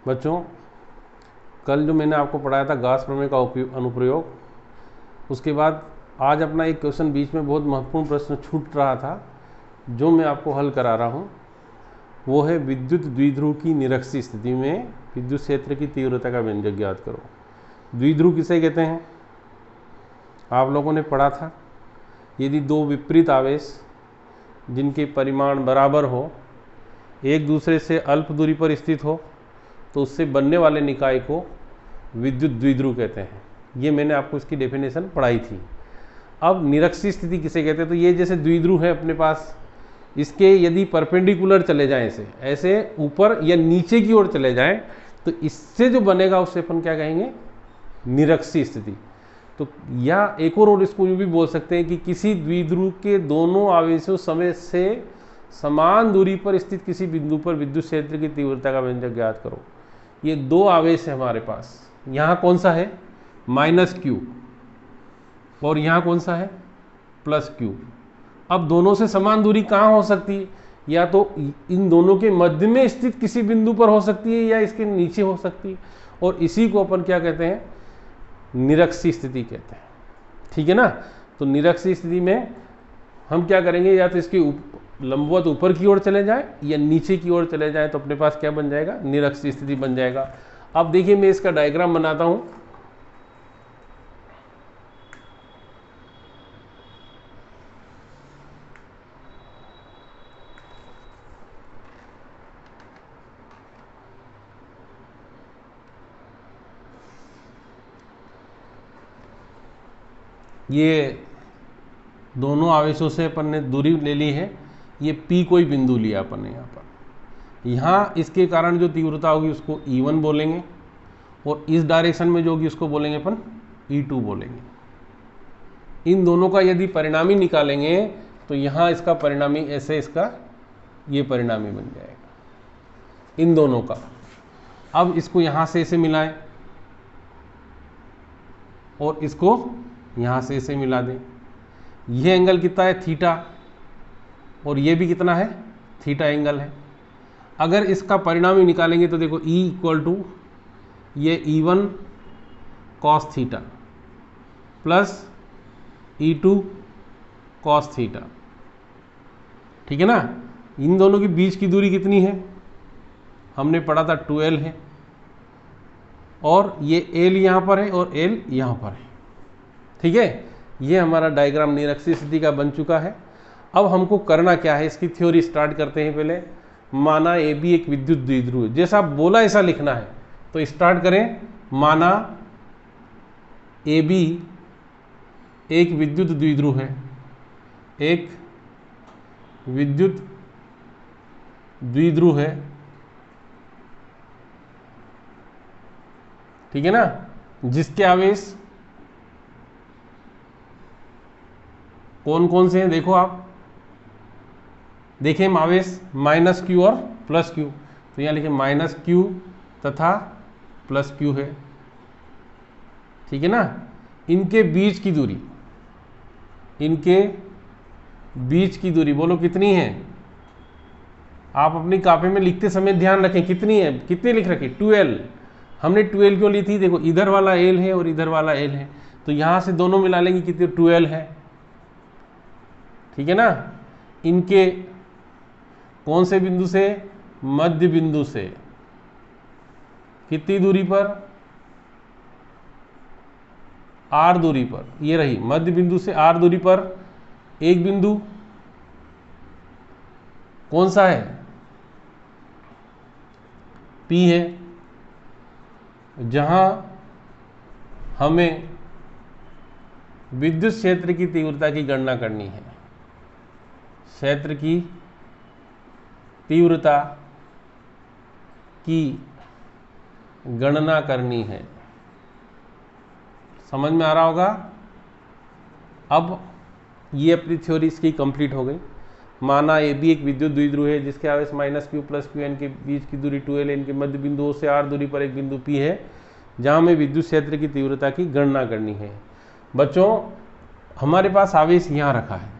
बच्चों कल जो मैंने आपको पढ़ाया था गाउस प्रमेय का अनुप्रयोग, उसके बाद आज अपना एक क्वेश्चन बीच में बहुत महत्वपूर्ण प्रश्न छूट रहा था जो मैं आपको हल करा रहा हूँ। वो है विद्युत द्विध्रुव की निरक्षीय स्थिति में विद्युत क्षेत्र की तीव्रता का व्यंजक ज्ञात करो। द्विध्रुव किसे कहते हैं? आप लोगों ने पढ़ा था, यदि दो विपरीत आवेश जिनके परिमाण बराबर हो, एक दूसरे से अल्प दूरी पर स्थित हो, तो उससे बनने वाले निकाय को विद्युत द्विध्रुव कहते हैं। ये मैंने आपको इसकी डेफिनेशन पढ़ाई थी। अब निरक्षीय स्थिति किसे कहते हैं? तो ये जैसे द्विध्रुव है अपने पास, इसके यदि परपेंडिकुलर चले जाएं, ऐसे ऊपर या नीचे की ओर चले जाएं, तो इससे जो बनेगा उसे अपन क्या कहेंगे? निरक्षीय स्थिति। तो या एक और इसको यूँ भी बोल सकते हैं कि किसी द्विध्रुव के दोनों आवेशों समय से समान दूरी पर स्थित किसी बिंदु पर विद्युत क्षेत्र की तीव्रता का व्यंजक ज्ञात करो। ये दो आवेश है हमारे पास, यहाँ कौन सा है? -q, और यहाँ कौन सा है? +q। अब दोनों से समान दूरी कहाँ हो सकती है? या तो इन दोनों के मध्य में स्थित किसी बिंदु पर हो सकती है या इसके नीचे हो सकती है, और इसी को अपन क्या कहते हैं? निरक्षीय स्थिति कहते हैं। ठीक है ना? तो निरक्षीय स्थिति में हम क्या करेंगे? या तो इसकी लंबवत ऊपर की ओर चले जाएं या नीचे की ओर चले जाएं, तो अपने पास क्या बन जाएगा? निरक्षीय स्थिति बन जाएगा। अब देखिए मैं इसका डायग्राम बनाता हूं। ये दोनों आवेशों से अपन ने दूरी ले ली है। ये P कोई बिंदु लिया अपन ने यहाँ पर। यहाँ इसके कारण जो तीव्रता होगी उसको E1 बोलेंगे, और इस डायरेक्शन में जो होगी उसको बोलेंगे अपन E2 बोलेंगे। इन दोनों का यदि परिणामी निकालेंगे तो यहाँ इसका परिणामी ऐसे इसका ये परिणामी बन जाएगा इन दोनों का। अब इसको यहाँ से ऐसे मिलाएं और इसको यहाँ से ऐसे मिला दें। ये एंगल कितना है? थीटा, और ये भी कितना है? थीटा एंगल है। अगर इसका परिणामी निकालेंगे तो देखो E = ये E1 cos theta plus E2 cos theta. ठीक है ना? इन दोनों के बीच की दूरी कितनी है? हमने पढ़ा था 2L है, और ये L यहाँ पर है और L यहाँ पर है। ठीक है? ये हमारा डायग्राम निरक्षीय स्थिति का बन चुका है। अब हमको करना क्या है, इसकी थ्योरी स्टार्ट करते हैं। पहले माना AB एक विद्युत द्विध्रुव है, जैसा बोला ऐसा लिखना है। तो स्टार्ट करें। माना AB एक विद्युत द्विध्रुव है, एक विद्युत द्विध्रुव है। ठीक है ना? जिसके आवेश कौन कौन से हैं? देखो आप देखें, आवेश -q और +q। तो यहाँ लिखे -q तथा +q है। ठीक है ना? इनके बीच की दूरी, इनके बीच की दूरी बोलो कितनी है? आप अपनी कॉपी में लिखते समय ध्यान रखें कितनी है, कितनी लिख रखी? 2L। हमने 2L क्यों ली थी? देखो इधर वाला L है और इधर वाला L है, तो यहाँ से दोनों मिला लेंगे कितनी? 2L है। ठीक है ना? इनके कौन से बिंदु से? मध्य बिंदु से। कितनी दूरी पर? R दूरी पर। ये रही मध्य बिंदु से R दूरी पर एक बिंदु कौन सा है? P है, जहां हमें विद्युत क्षेत्र की तीव्रता की गणना करनी है। क्षेत्र की तीव्रता की गणना करनी है। समझ में आ रहा होगा? अब ये अपनी थ्योरी इसकी कंप्लीट हो गई। माना AB एक विद्युत द्विध्रुव है जिसके आवेश -q + qn के बीच की दूरी 2L, इनके मध्य बिंदुओं से R दूरी पर एक बिंदु P है जहां हमें विद्युत क्षेत्र की तीव्रता की गणना करनी है। बच्चों हमारे पास आवेश यहाँ रखा है,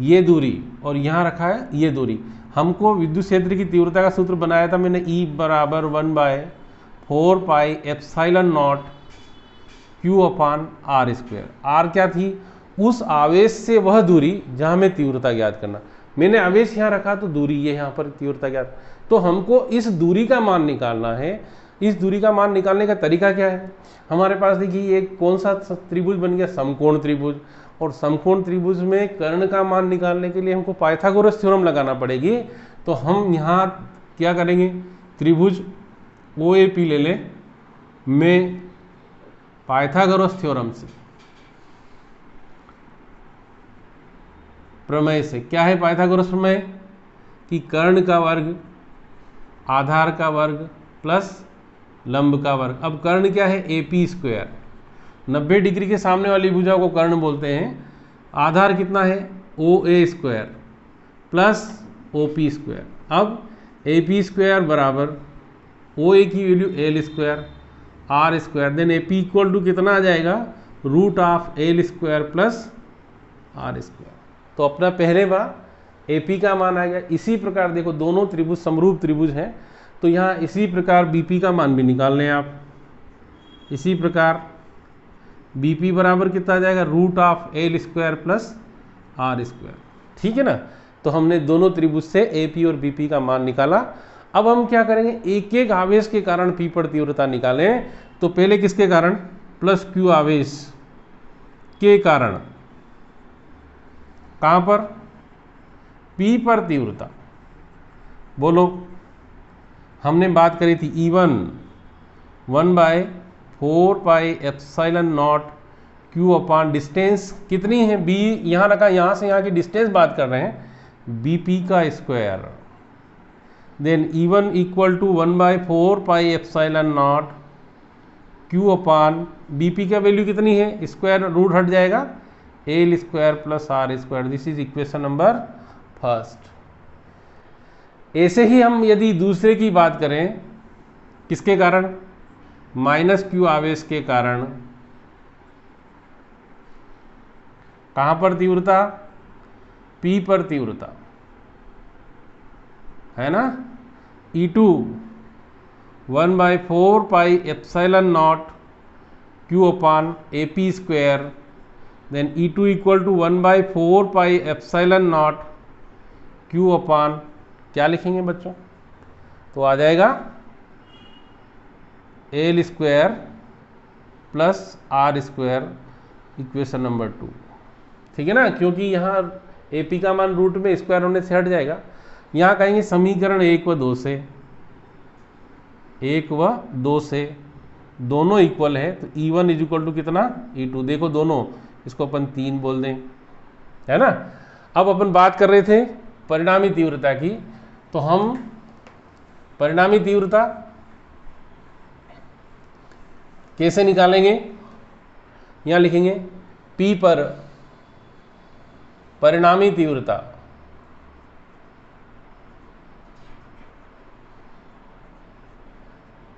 ये दूरी, और यहाँ रखा है ये दूरी। हमको विद्युत क्षेत्र की तीव्रता का सूत्र बनाया था मैंने, E = 1/√ρ 4 pi epsilon naught Q upon R square. R क्या थी? उस आवेश से वह दूरी जहां हमें तीव्रता ज्ञात करना। मैंने आवेश यहाँ रखा तो दूरी ये यहाँ पर तीव्रता ज्ञात, तो हमको इस दूरी का मान निकालना है। इस दूरी का मान निकालने का तरीका क्या है? हमारे पास देखिए एक कौन सा त्रिभुज बन गया? समकोण त्रिभुज। और समकोण त्रिभुज में कर्ण का मान निकालने के लिए हमको पाइथागोरस थ्योरम लगाना पड़ेगी। तो हम यहाँ क्या करेंगे? त्रिभुज OAP ले लें में पाइथागोरस थ्योरम से, प्रमेय से। क्या है पाइथागोरस प्रमेय? कि कर्ण का वर्ग आधार का वर्ग प्लस लंब का वर्ग। अब कर्ण क्या है? AP square. 90 डिग्री के सामने वाली भुजा को कर्ण बोलते हैं। आधार कितना है? OA square plus OP square. अब AP स्क्वायर बराबर OA की value L square R square, then AP equal to कितना आ जाएगा? Root of L square plus R square. तो अपना पहले बार AP का मान आ गया। इसी प्रकार देखो दोनों त्रिभुज समरूप त्रिभुज हैं, तो यहाँ इसी प्रकार BP का मान भी निकाल लें आप। इसी प्रकार BP बराबर कितना आ जाएगा? Root of L square plus R square. ठीक है ना? तो हमने दोनों त्रिभुज से AP और BP का मान निकाला। अब हम क्या करेंगे? एक एक आवेश के कारण P पर तीव्रता निकालें। तो पहले किसके कारण? प्लस Q आवेश के कारण। कहां पर? P पर तीव्रता। बोलो, हमने बात करी थी E1 1/4 pi epsilon naught Q अपान डिस्टेंस कितनी है? B यहाँ रखा, यहाँ से यहाँ की डिस्टेंस बात कर रहे हैं, BP का square. Then E1 equal to 1/4 pi epsilon naught Q upon BP का वैल्यू कितनी है? स्क्वायर रूट हट जाएगा, L square plus R square. This is equation number first. ऐसे ही हम यदि दूसरे की बात करें, किसके कारण? -Q आवेश के कारण। कहां पर तीव्रता? P पर तीव्रता है ना। E2 1/4 pi epsilon naught Q upon AP square. Then E2 equal to 1/4 pi epsilon naught Q upon, क्या लिखेंगे बच्चों? तो आ जाएगा L square plus R square, equation number 2। ठीक है ना? क्योंकि यहाँ AP का मान रूट में स्क्वायर होने से हट जाएगा। यहाँ कहेंगे समीकरण 1 व 2 से, 1 व 2 से दोनों इक्वल है, तो E1 इज इक्वल टू कितना? E2। देखो दोनों, इसको अपन 3 बोल दें, है ना। अब अपन बात कर रहे थे परिणामी तीव्रता की, तो हम परिणामी तीव्रता कैसे निकालेंगे? यहां लिखेंगे P पर परिणामी तीव्रता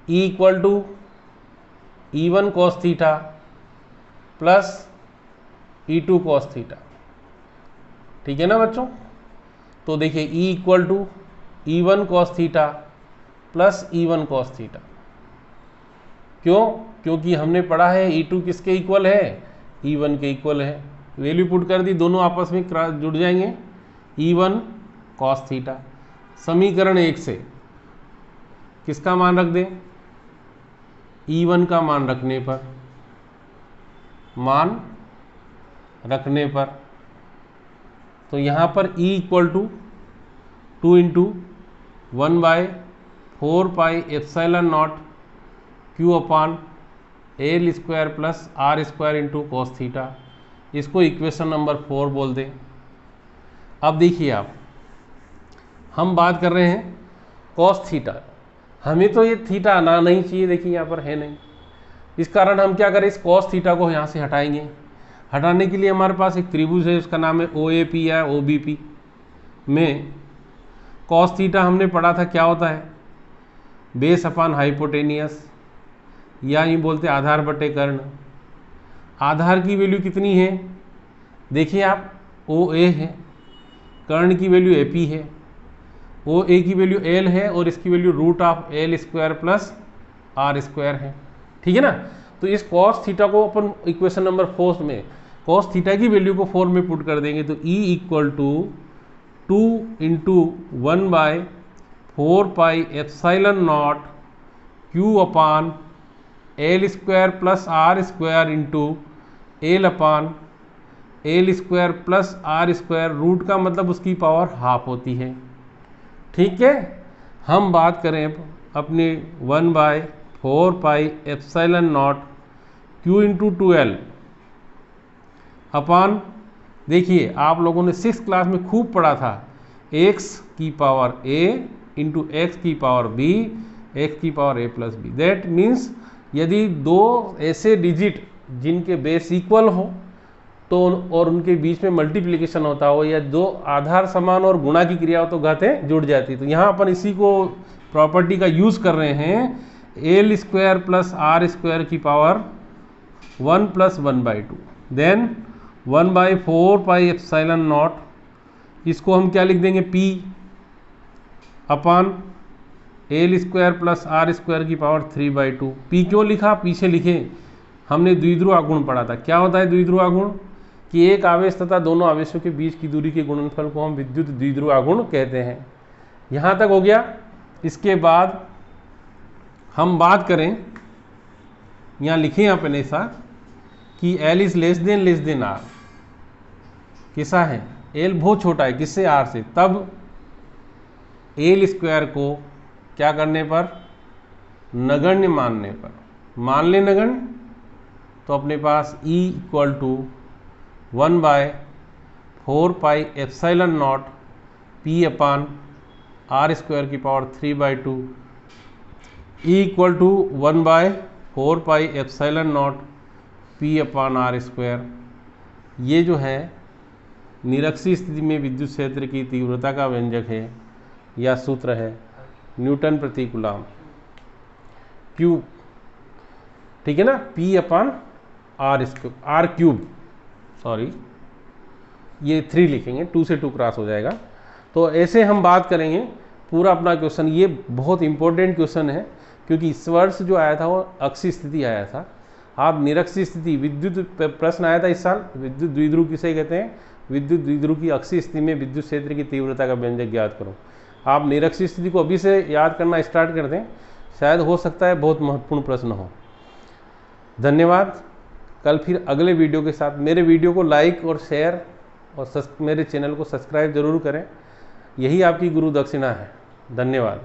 E equal to E1 cos theta plus E2 cos theta. ठीक है ना बच्चों? तो देखिए E equal to E1 cos theta plus E1 cos theta. क्यों? क्योंकि हमने पढ़ा है E2 किसके इक्वल है? E1 के इक्वल है। वैल्यू पुट कर दी, दोनों आपस में जुड़ जाएंगे, E1 cos थीटा। समीकरण 1 से किसका मान रख दें? E1 का मान रखने पर, तो यहाँ पर E equal to 2 into 1/4 pi epsilon naught Q upon L square plus R square into cos theta. इसको इक्वेशन नंबर 4 बोल दें। अब देखिए आप, हम बात कर रहे हैं कॉस थीटा। हमें तो ये थीटा आना नहीं चाहिए, देखिए यहाँ पर है नहीं। इस कारण हम क्या करें? इस कॉस थीटा को यहाँ से हटाएंगे। हटाने के लिए हमारे पास एक त्रिभुज है, उसका नाम है OAP या OBP। में कॉस थीटा हमने पढ़ा था क्या होता है? बेस अपान हाइपोटेनियस, या यूँ बोलते आधार बटे कर्ण। आधार की वैल्यू कितनी है? देखिए आप, OA है, कर्ण की वैल्यू AP है, OA की वैल्यू L है और इसकी value root of L square plus R square है, ठीक है ना। तो इस कॉस थीटा को अपन इक्वेशन नंबर 4 में कॉस थीटा की वैल्यू को 4 में पुट कर देंगे, तो E equal to 2 into 1/4 pi epsilon naught Q upon L square plus R square into L upon L square plus R square, root का मतलब उसकी पावर हाफ होती है, ठीक है। हम बात करें अपनी 1/4 pi epsilon naught Q into 2L अपान, देखिए आप लोगों ने 6th क्लास में खूब पढ़ा था, x की पावर a इंटू एक्स की पावर b, x की power a plus B. That means यदि दो ऐसे डिजिट जिनके बेस इक्वल हो तो और उनके बीच में मल्टीप्लिकेशन होता हो, या दो आधार समान और गुणा की क्रिया हो तो घातें जुड़ जाती। तो यहाँ अपन इसी को प्रॉपर्टी का यूज़ कर रहे हैं, L square plus R square की power 1 plus 1/2, then 1/4 pi epsilon naught, इसको हम क्या लिख देंगे p upon L square plus R square की पावर 3/2। p क्यों लिखा, पीछे लिखे, हमने द्विध्रुव आघूर्ण पढ़ा था। क्या होता है द्विध्रुव आघूर्ण, कि एक आवेश तथा दोनों आवेशों के बीच की दूरी के गुणनफल को हम विद्युत द्विध्रुव आघूर्ण कहते हैं। यहाँ तक हो गया। इसके बाद हम बात करें, यहाँ लिखे अपन ऐसा कि L is less than R, कैसा है, L बहुत छोटा है किससे, R से, तब एल स्क्वायर को क्या करने पर, नगण्य मानने पर, मान ले नगण्य, तो अपने पास E equal to 1/4 pi epsilon naught P upon R square की power 3/2, E equal to 1/4 pi epsilon naught P upon R square. ये जो है निरक्षीय स्थिति में विद्युत क्षेत्र की तीव्रता का व्यंजक है, या सूत्र है न्यूटन प्रति कूलम क्यूब, ठीक है ना, P upon R cube, sorry ये 3 लिखेंगे, 2 से 2 क्रॉस हो जाएगा। तो ऐसे हम बात करेंगे पूरा अपना क्वेश्चन। ये बहुत इंपॉर्टेंट क्वेश्चन है क्योंकि इस वर्ष जो आया था वो अक्षीय स्थिति आया था। आप निरक्षीय स्थिति, विद्युत प्रश्न आया था इस साल, विद्युत द्विध्रुव किसे कहते हैं, विद्युत द्विध्रुव की अक्षीय स्थिति में विद्युत क्षेत्र की तीव्रता का व्यंजक ज्ञात करो। आप निरक्षीय स्थिति को अभी से याद करना स्टार्ट कर दें, शायद हो सकता है बहुत महत्वपूर्ण प्रश्न हो। धन्यवाद। कल फिर अगले वीडियो के साथ। मेरे वीडियो को लाइक और शेयर और मेरे चैनल को सब्सक्राइब जरूर करें, यही आपकी गुरु दक्षिणा है। धन्यवाद।